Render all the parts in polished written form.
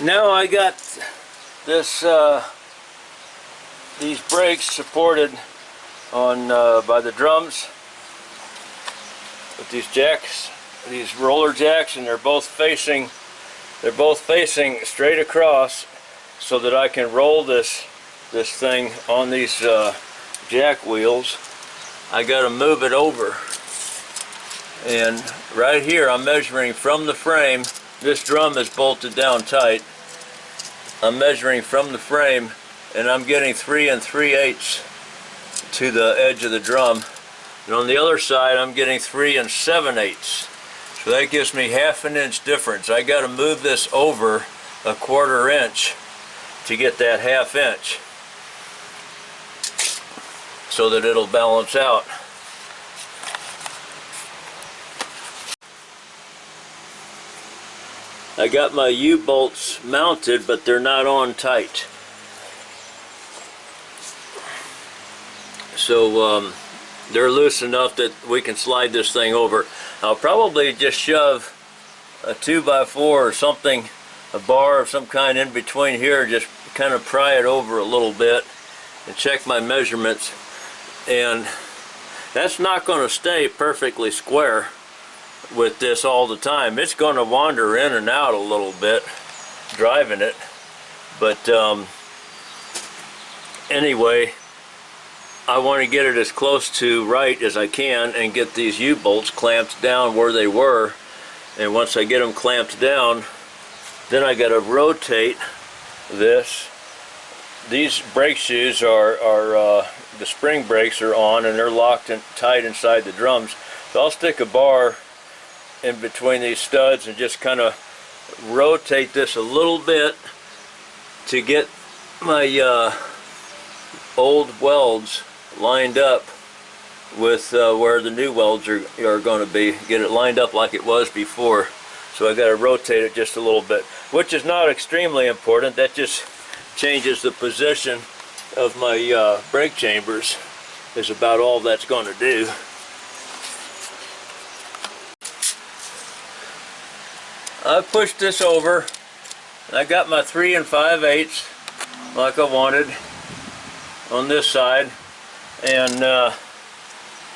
Now I got this these brakes supported on by the drums with these jacks, these roller jacks, and they're both facing straight across so that I can roll this thing on these jack wheels. I got to move it over, and right here I'm measuring from the frame. This drum is bolted down tight. I'm measuring from the frame, and I'm getting 3 3/8 to the edge of the drum, and on the other side I'm getting 3 7/8. So that gives me 1/2 inch difference. I got to move this over 1/4 inch to get that 1/2 inch so that it'll balance out. I got my U-bolts mounted, but they're not on tight. So they're loose enough that we can slide this thing over. I'll probably just shove a 2x4 or something, a bar of some kind in between here, just kind of pry it over a little bit and check my measurements. And that's not going to stay perfectly square with this all the time. It's going to wander in and out a little bit driving it, but anyway, I want to get it as close to right as I can and get these U-bolts clamped down where they were. And once I get them clamped down, then I got to rotate this. These brake shoes are the spring brakes are on, and they're locked and tight inside the drums. So I'll stick a bar in between these studs and just kind of rotate this a little bit to get my old welds lined up with where the new welds are going to be. Get it lined up like it was before. So I got to rotate it just a little bit, which is not extremely important. That just changes the position of my brake chambers, is about all that's going to do. I pushed this over, and I got my 3 5/8 like I wanted on this side, and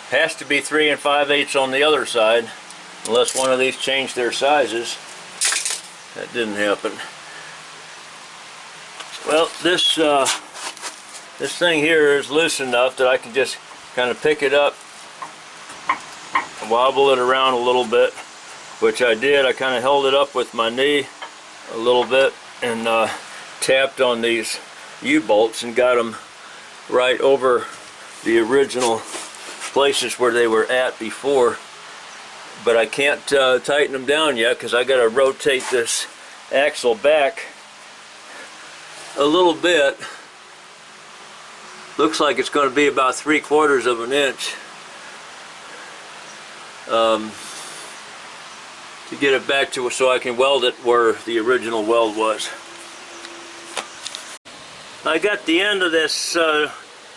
has to be 3 5/8 on the other side unless one of these changed their sizes. That didn't happen. Well, this thing here is loose enough that I can just kind of pick it up, wobble it around a little bit, which I did. I kind of held it up with my knee a little bit and tapped on these U-bolts and got them right over the original places where they were at before. But I can't tighten them down yet because I got to rotate this axle back a little bit. Looks like it's going to be about 3/4 of an inch to get it back to so I can weld it where the original weld was. I got the end of this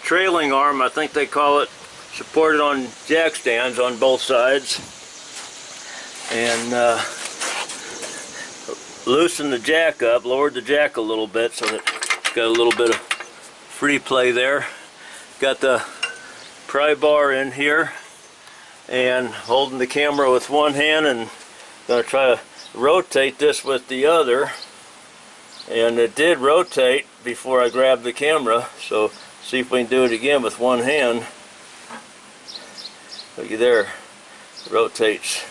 trailing arm, I think they call it, supported on jack stands on both sides, and loosened the jack up, lowered the jack a little bit so that it's got a little bit of free play there. Got the pry bar in here and holding the camera with one hand, and gonna try to rotate this with the other, and it did rotate before I grabbed the camera, so see if we can do it again with one hand. Looky there, it rotates.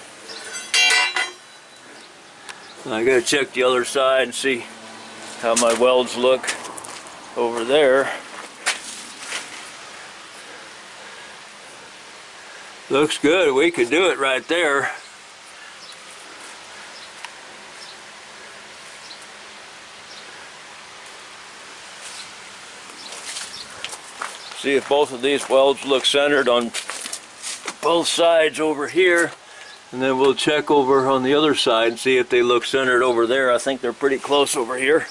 I gotta check the other side and see how my welds look over there. Looks good. We could do it right there. See if both of these welds look centered on both sides over here, and then we'll check over on the other side and see if they look centered over there. I think they're pretty close over here.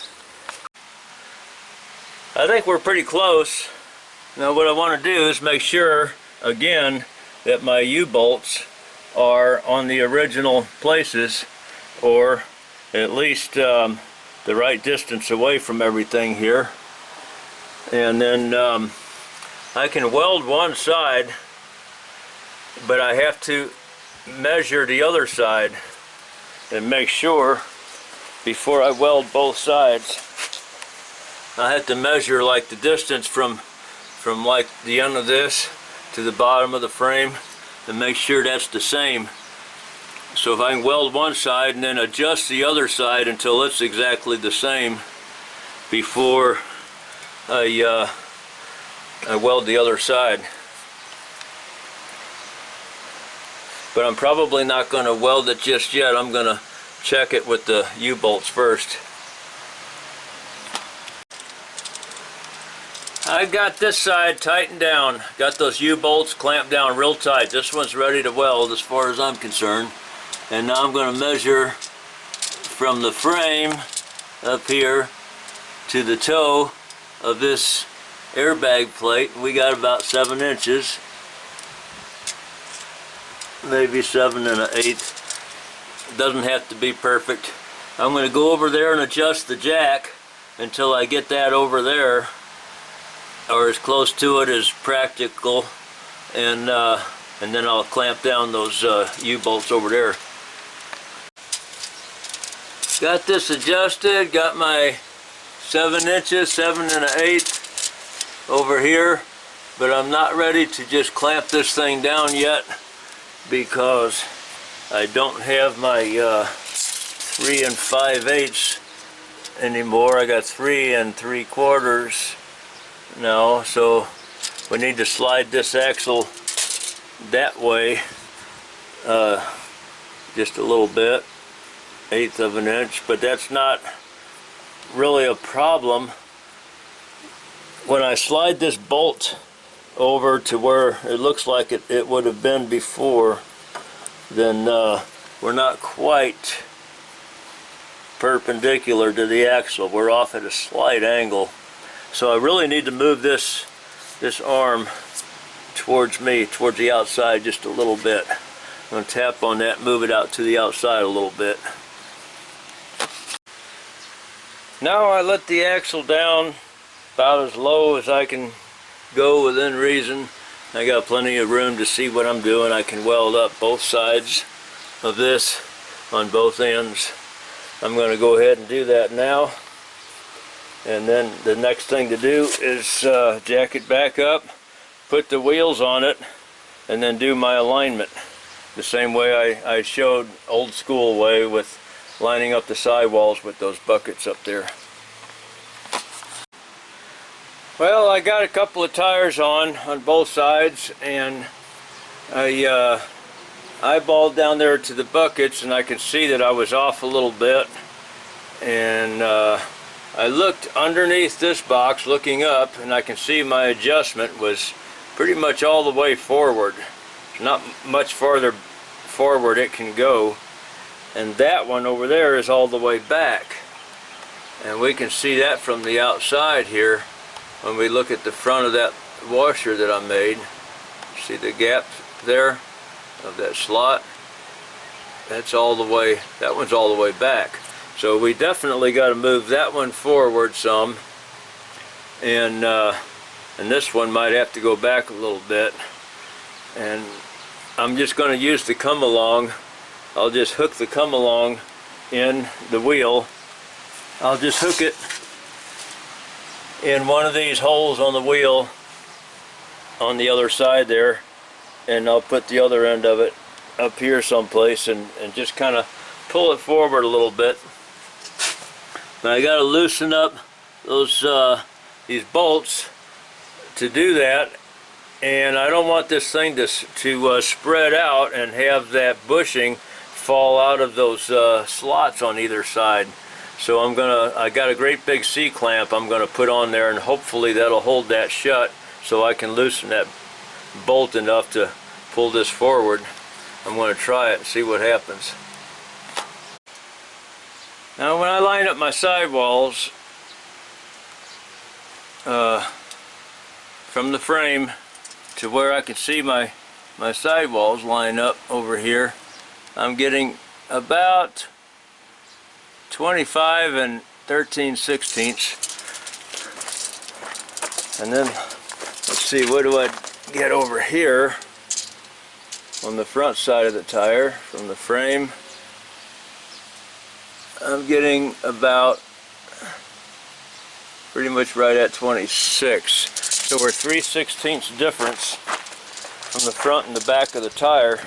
I think we're pretty close. Now what I want to do is make sure again that my U-bolts are on the original places, or at least the right distance away from everything here. And then I can weld one side, but I have to measure the other side and make sure before I weld both sides. I have to measure like the distance from like the end of this to the bottom of the frame and make sure that's the same. So if I can weld one side and then adjust the other side until it's exactly the same before I weld the other side. But I'm probably not going to weld it just yet. I'm going to check it with the U-bolts first. I got this side tightened down. Got those U-bolts clamped down real tight. This one's ready to weld as far as I'm concerned. And now I'm going to measure from the frame up here to the toe of this airbag plate. We got about 7 inches. Maybe 7 1/8. Doesn't have to be perfect. I'm going to go over there and adjust the jack until I get that over there, or as close to it as practical, and then I'll clamp down those U-bolts over there. Got this adjusted, got my 7 inches, 7 1/8 over here, but I'm not ready to just clamp this thing down yet because I don't have my 3 5/8 anymore. I got 3 3/4 now, so we need to slide this axle that way just a little bit, 1/8 of an inch, but that's not really a problem. When I slide this bolt over to where it looks like it would have been before, then we're not quite perpendicular to the axle. We're off at a slight angle. So I really need to move this arm towards me, towards the outside just a little bit. I'm going to tap on that, move it out to the outside a little bit. Now I let the axle down about as low as I can go within reason. I got plenty of room to see what I'm doing. I can weld up both sides of this on both ends. I'm going to go ahead and do that now. And then the next thing to do is jack it back up, put the wheels on it, and then do my alignment. The same way I showed, old school way, with lining up the sidewalls with those buckets up there. Well, I got a couple of tires on both sides, and I eyeballed down there to the buckets, and I could see that I was off a little bit. And I looked underneath this box looking up, and I can see my adjustment was pretty much all the way forward. There's not much farther forward it can go. And that one over there is all the way back. And we can see that from the outside here when we look at the front of that washer that I made. See the gap there of that slot? That's all the way, that one's all the way back. So we definitely got to move that one forward some, and this one might have to go back a little bit. And I'm just going to use the come along. I'll just hook the come along in the wheel. I'll just hook it in one of these holes on the wheel on the other side there, and I'll put the other end of it up here someplace and just kind of pull it forward a little bit. But I got to loosen up those these bolts to do that, and I don't want this thing to spread out and have that bushing fall out of those slots on either side. So I got a great big C-clamp I'm gonna put on there, and hopefully that'll hold that shut so I can loosen that bolt enough to pull this forward. I'm gonna try it and see what happens. Now when I line up my sidewalls from the frame to where I can see my sidewalls line up over here, I'm getting about 25 13/16. And then, let's see, what do I get over here on the front side of the tire from the frame? I'm getting about pretty much right at 26. So we're 3/16 difference from the front and the back of the tire.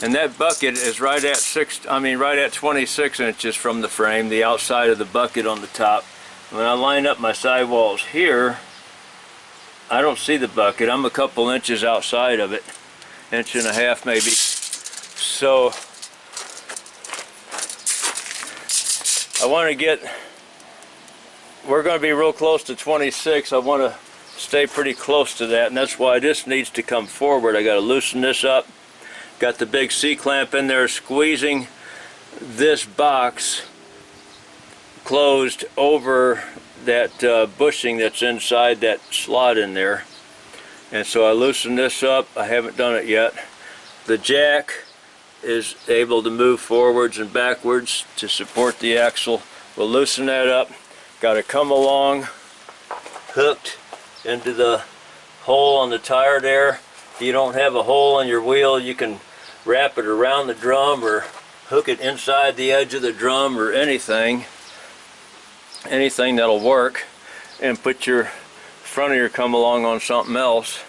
And that bucket is right at right at 26 inches from the frame, the outside of the bucket on the top. When I line up my sidewalls here, I don't see the bucket. I'm a couple inches outside of it, 1.5 inches maybe. So I want to we're going to be real close to 26. I want to stay pretty close to that, and that's why this needs to come forward. I got to loosen this up. Got the big C-clamp in there squeezing this box closed over that bushing that's inside that slot in there. And so I loosened this up. I haven't done it yet. The jack is able to move forwards and backwards to support the axle. We'll loosen that up. Got to come along hooked into the hole on the tire there. If you don't have a hole in your wheel, you can wrap it around the drum or hook it inside the edge of the drum or anything that'll work, and put your front of your come along on something else.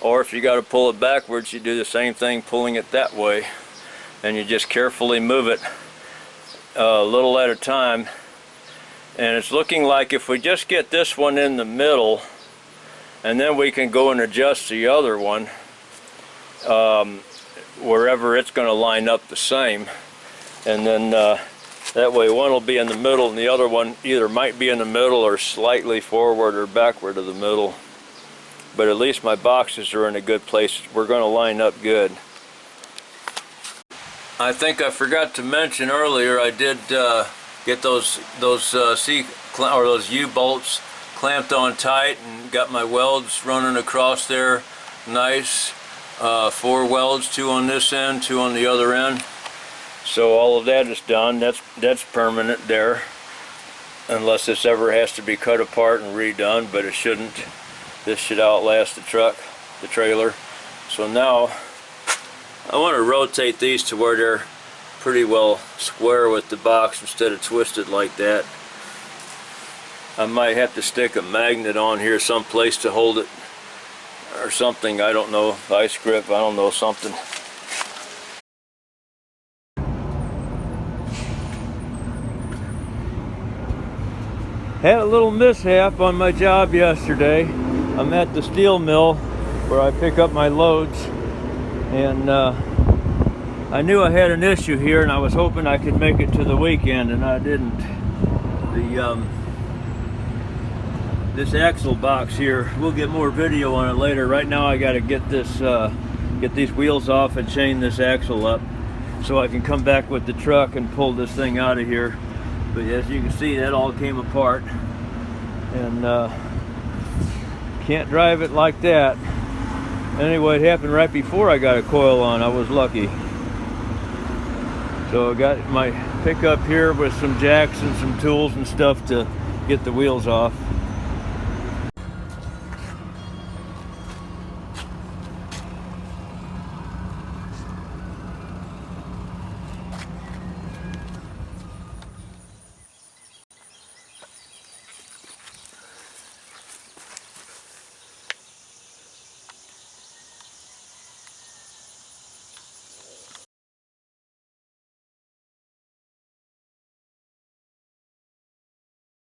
Or if you got to pull it backwards, you do the same thing, pulling it that way, and you just carefully move it a little at a time. And it's looking like if we just get this one in the middle, and then we can go and adjust the other one wherever it's going to line up the same, and then that way one will be in the middle and the other one either might be in the middle or slightly forward or backward of the middle. But at least my boxes are in a good place. We're going to line up good. I think I forgot to mention earlier, I did get those U-bolts clamped on tight and got my welds running across there nice. 4 welds, 2 on this end, 2 on the other end. So all of that is done. That's permanent there, unless this ever has to be cut apart and redone, but it shouldn't. This should outlast the truck, the trailer. So now I want to rotate these to where they're pretty well square with the box instead of twisted like that. I might have to stick a magnet on here someplace to hold it or something. I don't know, vice grip, I don't know, something. Had a little mishap on my job yesterday. I'm at the steel mill where I pick up my loads, and I knew I had an issue here, and I was hoping I could make it to the weekend, and I didn't. This axle box here, we'll get more video on it later. Right now I got to get these wheels off and chain this axle up so I can come back with the truck and pull this thing out of here. But as you can see, that all came apart, and can't drive it like that. Anyway, it happened right before I got a coil on. I was lucky. So I got my pickup here with some jacks and some tools and stuff to get the wheels off.